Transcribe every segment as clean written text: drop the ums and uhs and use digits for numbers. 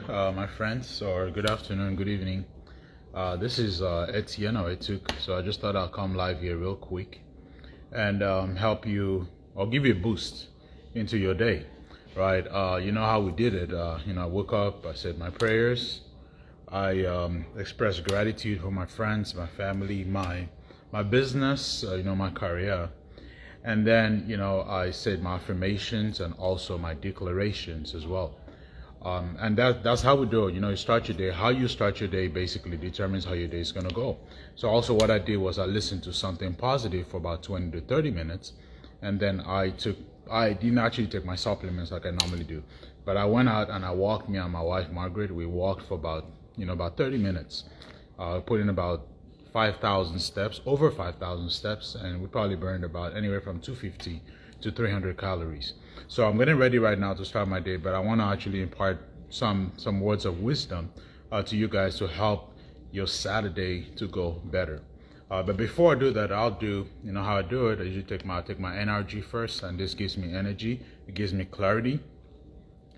my friends, or good afternoon, good evening. This is Etienne or Etuk, so I just thought I'll come live here real quick and help you or give you a boost into your day, right? You know how we did it. I woke up, I said my prayers, I expressed gratitude for my friends, my family, my business, my career. And then, I said my affirmations and also my declarations as well. And that's how we do it. You start your day. How you start your day basically determines how your day is going to go. So also what I did was I listened to something positive for about 20 to 30 minutes. And then I didn't actually take my supplements like I normally do. But I went out and I walked, me and my wife, Margaret, we walked for about 30 minutes. Put in about 5,000 steps, over 5,000 steps, and we probably burned about anywhere from 250 to 300 calories. So I'm getting ready right now to start my day, but I want to actually impart some words of wisdom to you guys to help your Saturday to go better. But before I do that, I'll do, how I do it. I usually take my NRG first, and this gives me energy. It gives me clarity.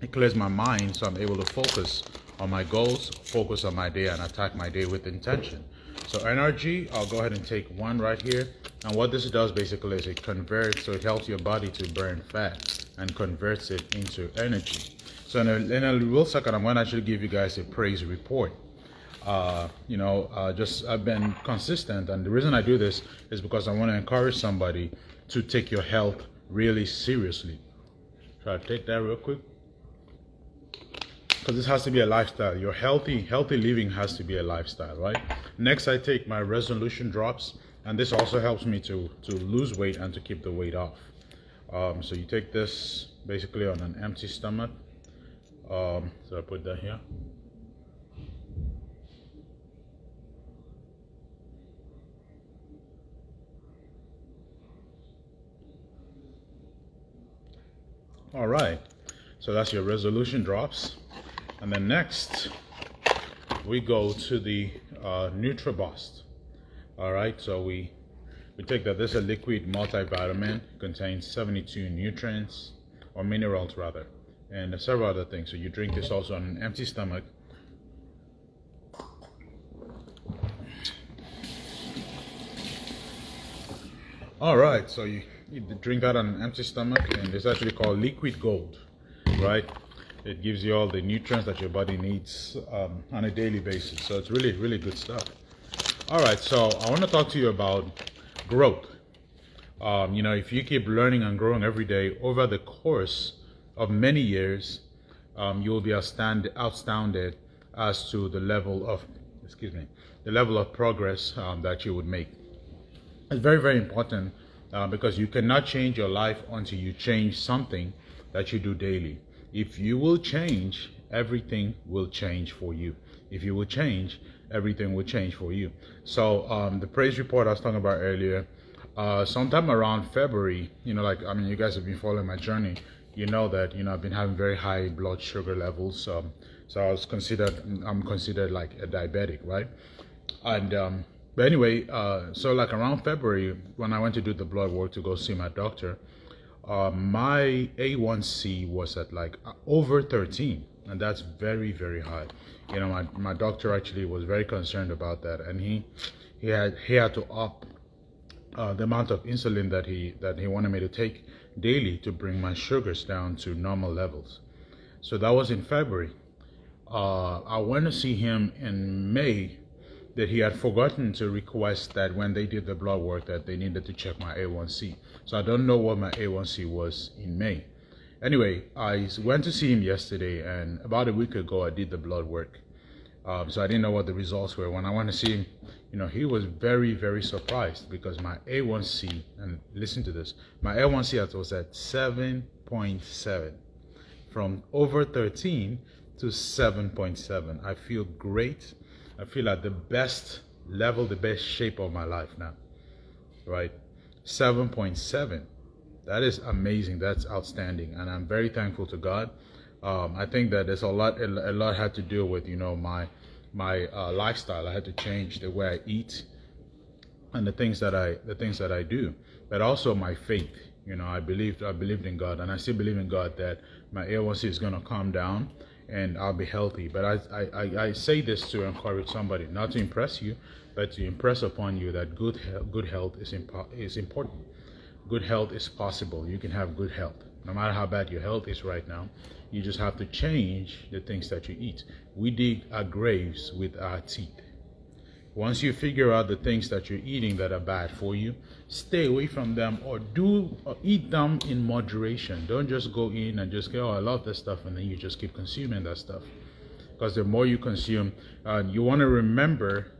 It clears my mind, so I'm able to focus on my goals, focus on my day, and attack my day with intention. So NRG, I'll go ahead and take one right here. And what this does basically is it converts, so it helps your body to burn fat and converts it into energy. So in a real second, I'm going to actually give you guys a praise report. I've been consistent, and the reason I do this is because I want to encourage somebody to take your health really seriously. Try to take that real quick, because this has to be a lifestyle. Your healthy living has to be a lifestyle, right? Next, I take my resolution drops, and this also helps me to lose weight and to keep the weight off. So you take this basically on an empty stomach. So I put that here. All right, so that's your resolution drops. And then next, we go to the NutriBoost. All right, so we take that. This is a liquid multivitamin, contains 72 nutrients, or minerals rather, and several other things. So you drink this also on an empty stomach. All right, so you drink that on an empty stomach, and it's actually called Liquid Gold, right? It gives you all the nutrients that your body needs on a daily basis. So it's really, really good stuff. All right, so I want to talk to you about growth. If you keep learning and growing every day over the course of many years, you will be astounded as to the level of progress that you would make. It's very, very important because you cannot change your life until you change something that you do daily. If you will change, everything will change for you. If you will change, everything will change for you. So the praise report I was talking about earlier, sometime around February, you guys have been following my journey. You know that, I've been having very high blood sugar levels. So I'm considered like a diabetic, right? And but anyway, so like around February, when I went to do the blood work to go see my doctor, my A1C was at like over 13, and that's very, very high. My doctor actually was very concerned about that, and he had to up the amount of insulin that he wanted me to take daily to bring my sugars down to normal levels. So that was in February. I went to see him in May, that he had forgotten to request that when they did the blood work that they needed to check my A1C. So I don't know what my A1C was in May. Anyway, I went to see him yesterday, and about a week ago I did the blood work. So I didn't know what the results were. When I went to see him, he was very, very surprised because my A1C, and listen to this, my A1C was at 7.7, from over 13 to 7.7. I feel great. I feel at the best level, the best shape of my life now, right? 7.7. That is amazing. That's outstanding, and I'm very thankful to God. I think that there's a lot had to do with my lifestyle. I had to change the way I eat and the things that I do, but also my faith. I believed in God, and I still believe in God that my A1C is going to calm down, and I'll be healthy. But I say this to encourage somebody, not to impress you, but to impress upon you that good health is important. Good health is possible. You can have good health no matter how bad your health is right now. You just have to change the things that you eat. We dig our graves with our teeth. Once you figure out the things that you're eating that are bad for you, stay away from them, or eat them in moderation. Don't just go in and just go, oh, I love this stuff, and then you just keep consuming that stuff. Because the more you consume, you want to remember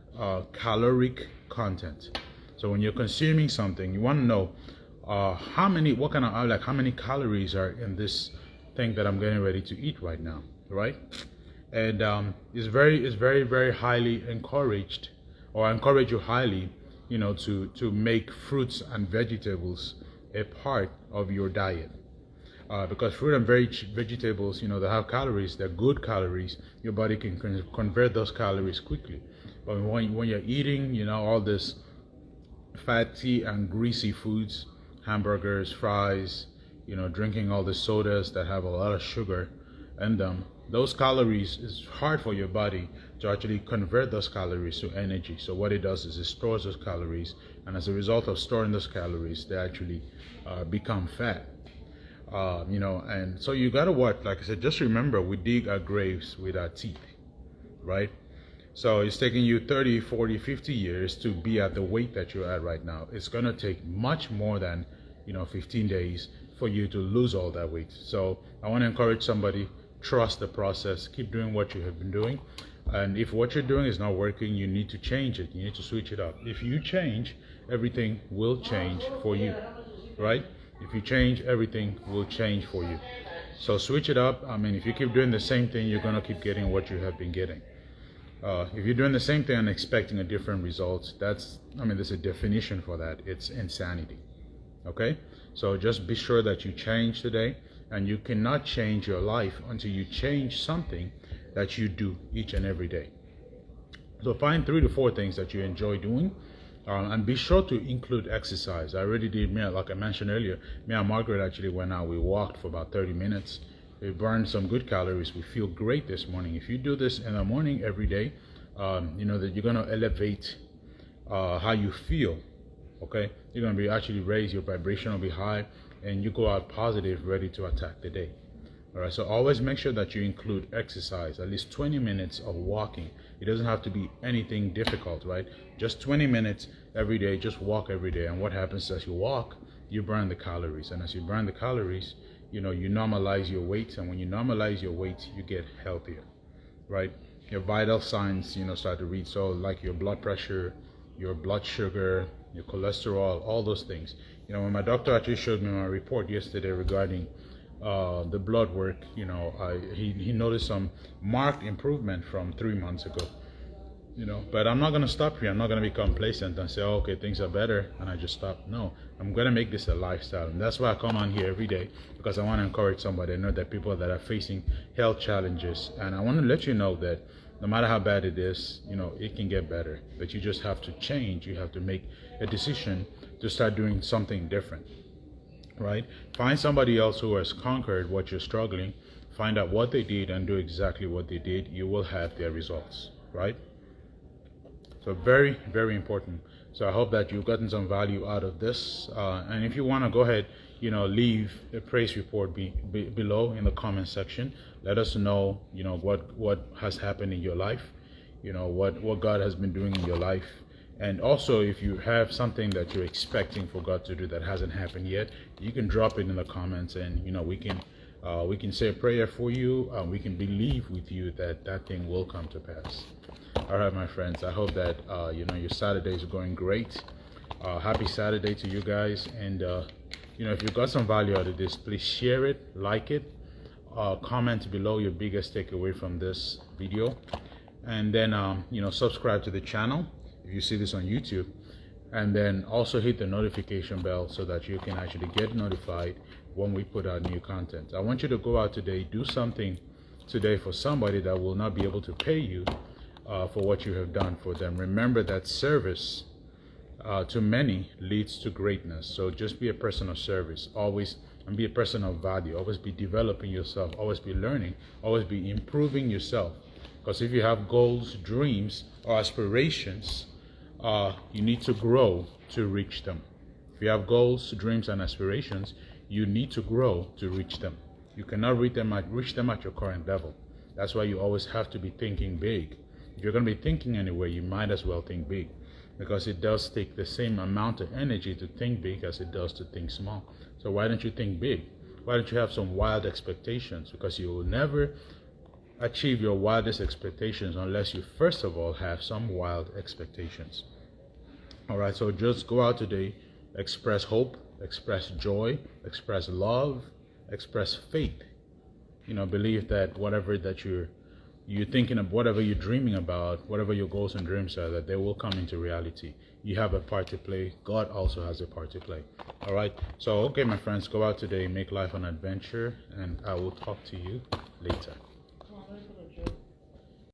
caloric content. So when you're consuming something, you want to know how many calories are in this thing that I'm getting ready to eat right now, right? And it's very, very highly encouraged, or I encourage you highly, to make fruits and vegetables a part of your diet. Because fruit and vegetables, they have calories, they're good calories. Your body can convert those calories quickly. But when you're eating, all this fatty and greasy foods, hamburgers, fries, drinking all the sodas that have a lot of sugar in them, those calories, is hard for your body to actually convert those calories to energy. So what it does is it stores those calories, and as a result of storing those calories, they actually become fat. And so you gotta what? Like I said, just remember, we dig our graves with our teeth, right? So it's taking you 30, 40, 50 years to be at the weight that you're at right now. It's gonna take much more than 15 days for you to lose all that weight. So I want to encourage somebody, trust the process, keep doing what you have been doing. And if what you're doing is not working, you need to change it. You need to switch it up. If you change, everything will change for you, right? If you change, everything will change for you. So switch it up. If you keep doing the same thing, you're going to keep getting what you have been getting. If you're doing the same thing and expecting a different result, there's a definition for that. It's insanity. Okay? So just be sure that you change today, and you cannot change your life until you change something that you do each and every day. So find 3 to 4 things that you enjoy doing, and be sure to include exercise. I already did, like I mentioned earlier, me and Margaret actually went out. We walked for about 30 minutes. We burned some good calories. We feel great this morning. If you do this in the morning every day, that you're going to elevate how you feel. Okay, you're going to be actually raised, your vibration will be high, and you go out positive, ready to attack the day. All right, so always make sure that you include exercise, at least 20 minutes of walking. It doesn't have to be anything difficult, right? Just 20 minutes every day, just walk every day. And what happens as you walk, you burn the calories. And as you burn the calories, you normalize your weight. And when you normalize your weight, you get healthier, right? Your vital signs, start to read. So like your blood pressure, your blood sugar, your cholesterol, all those things. When my doctor actually showed me my report yesterday regarding the blood work, he noticed some marked improvement from 3 months ago. But I'm not going to stop here. I'm not going to be complacent and say, oh, okay, things are better, and I just stop. No, I'm going to make this a lifestyle. And that's why I come on here every day, because I want to encourage somebody. I know that people that are facing health challenges, and I want to let you know that no matter how bad it is, it can get better. But you just have to change. You have to make a decision to start doing something different, right? Find somebody else who has conquered what you're struggling. Find out what they did and do exactly what they did. You will have their results, right? So very, very important. So I hope that you've gotten some value out of this. And if you want to go ahead, leave a praise report below in the comment section. Let us know, what has happened in your life, what God has been doing in your life. And also, if you have something that you're expecting for God to do that hasn't happened yet, you can drop it in the comments, and we can say a prayer for you. We can believe with you that thing will come to pass. All right, my friends. I hope that your Saturdays are going great. Happy Saturday to you guys. And if you got some value out of this, please share it, like it, comment below your biggest takeaway from this video, and then subscribe to the channel if you see this on YouTube, and then also hit the notification bell so that you can actually get notified when we put out new content. I want you to go out today, do something today for somebody that will not be able to pay you for what you have done for them. Remember that service to many leads to greatness. So just be a person of service. Always and be a person of value. Always be developing yourself, always be learning, always be improving yourself. Because if you have goals, dreams, or aspirations, you need to grow to reach them. If you have goals, dreams, and aspirations, you need to grow to reach them. You cannot reach them at your current level. That's why you always have to be thinking big. If you're going to be thinking anyway, you might as well think big, because it does take the same amount of energy to think big as it does to think small. So why don't you think big? Why don't you have some wild expectations? Because you will never achieve your wildest expectations unless you first of all have some wild expectations. All right, so just go out today, express hope, express joy, express love, express faith. Believe that whatever that you're thinking of, whatever you're dreaming about, whatever your goals and dreams are, that they will come into reality. You have a part to play. God also has a part to play. All right. So, okay, my friends, go out today, make life an adventure, and I will talk to you later.